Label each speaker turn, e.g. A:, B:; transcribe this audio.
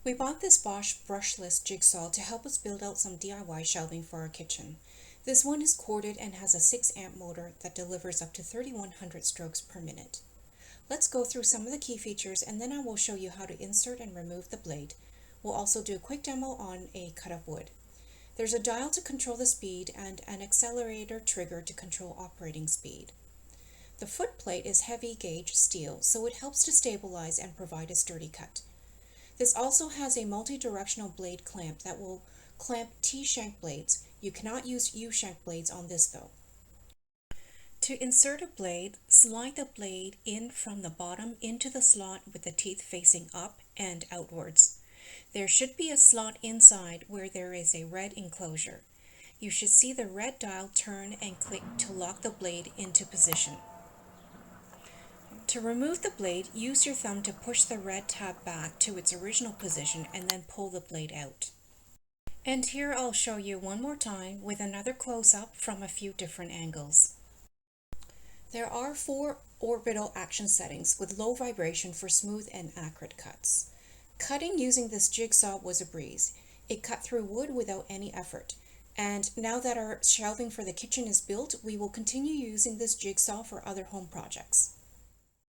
A: We bought this Bosch brushless jigsaw to help us build out some DIY shelving for our kitchen. This one is corded and has a 6-amp motor that delivers up to 3,100 strokes per minute. Let's go through some of the key features and then I will show you how to insert and remove the blade. We'll also do a quick demo on a cut of wood. There's a dial to control the speed and an accelerator trigger to control operating speed. The foot plate is heavy gauge steel, so it helps to stabilize and provide a sturdy cut. This also has a multi-directional blade clamp that will clamp T-shank blades. You cannot use U-shank blades on this though. To insert a blade, slide the blade in from the bottom into the slot with the teeth facing up and outwards. There should be a slot inside where there is a red enclosure. You should see the red dial turn and click to lock the blade into position. To remove the blade, use your thumb to push the red tab back to its original position and then pull the blade out. And here I'll show you one more time with another close-up from a few different angles. There are 4 orbital action settings with low vibration for smooth and accurate cuts. Cutting using this jigsaw was a breeze. It cut through wood without any effort. And now that our shelving for the kitchen is built, we will continue using this jigsaw for other home projects.